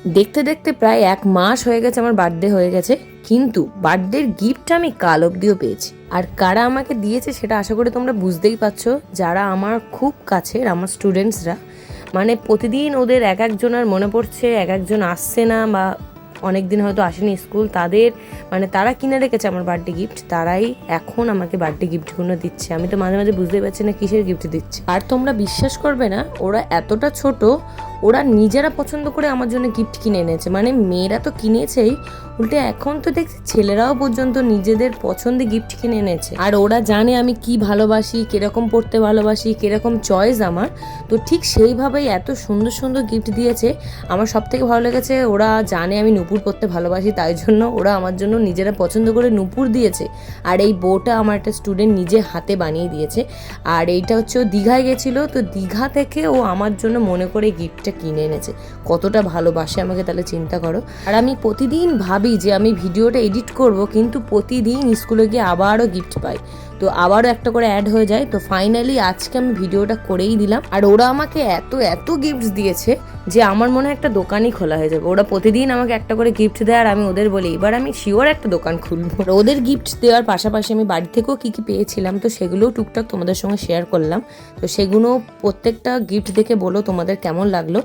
দেখতে দেখতে প্রায় 1 মাস হয়ে গেছে আমার বার্থডে হয়ে গেছে, কিন্তু বার্থডের গিফটটা আমি কাল অবধিও পেয়েছি। আর কারা আমাকে দিয়েছে সেটা আশা করি তোমরা বুঝতেই পারছো, যারা আমার খুব কাছের আমার স্টুডেন্টসরা। মানে প্রতিদিন ওদের এক একজনের মনে পড়ছে, এক একজন আসছে না বা অনেক দিন হয়তো আসেনি স্কুল, তাদের মানে তারা কিনে রেখেছে আমার বার্থডে গিফট, তারাই এখন আমাকে বার্থডে গিফটগুলো দিচ্ছে। আমি তো মাঝে মাঝে বুঝতেই পারছি না কিসের গিফট দিচ্ছে। আর তোমরা বিশ্বাস করবে না, ওরা এতটা ছোট, ওরা নিজেরা পছন্দ করে আমার জন্য গিফট কিনে এনেছে। মানে মেয়েরা তো কিনেছেই, উল্টে এখন তো দেখছি ছেলেরাও পর্যন্ত নিজেদের পছন্দে গিফট কিনে এনেছে। আর ওরা জানে আমি কি ভালোবাসি, কিরকম পড়তে ভালোবাসি, কিরকম চয়েস আমার, তো ঠিক সেইভাবেই এত সুন্দর সুন্দর গিফট দিয়েছে। আমার সব থেকে ভালো লেগেছে, ওরা জানে আমি নূপুর পরতে ভালোবাসি, তাই জন্য ওরা আমার জন্য নিজেরা পছন্দ করে নূপুর দিয়েছে। আর এই বউটা আমার একটা স্টুডেন্ট নিজে হাতে বানিয়ে দিয়েছে। আর এইটা হচ্ছে ও দীঘায় গেছিলো, তো দীঘা থেকে ও আমার জন্য মনে করে গিফটটা কিনে এনেছে। কতটা ভালোবাসে আমাকে তাহলে চিন্তা করো। আর আমি প্রতিদিন ভাবি যে আমি ভিডিওটা এডিট করব, কিন্তু প্রতিদিন স্কুলে গিয়ে আবারও গিফট পাই, তো আবারও একটা করে অ্যাড হয়ে যায়। তো ফাইনালি আজকে আমি ভিডিওটা করেই দিলাম। আর ওরা আমাকে এত এত গিফটস দিয়েছে যে আমার মনে হয় একটা দোকানই খোলা হয়ে যাবে। ওরা প্রতিদিন আমাকে একটা করে গিফট দেয়, আর আমি ওদের বলি এবার আমি শিওর একটা দোকান খুলবো। ওদের গিফট দেওয়ার পাশাপাশি আমি বাড়ি থেকেও কী কী পেয়েছিলাম, তো সেগুলোও টুকটাক তোমাদের সঙ্গে শেয়ার করলাম। তো সেগুলো প্রত্যেকটা গিফট দেখে বলো তোমাদের কেমন লাগলো।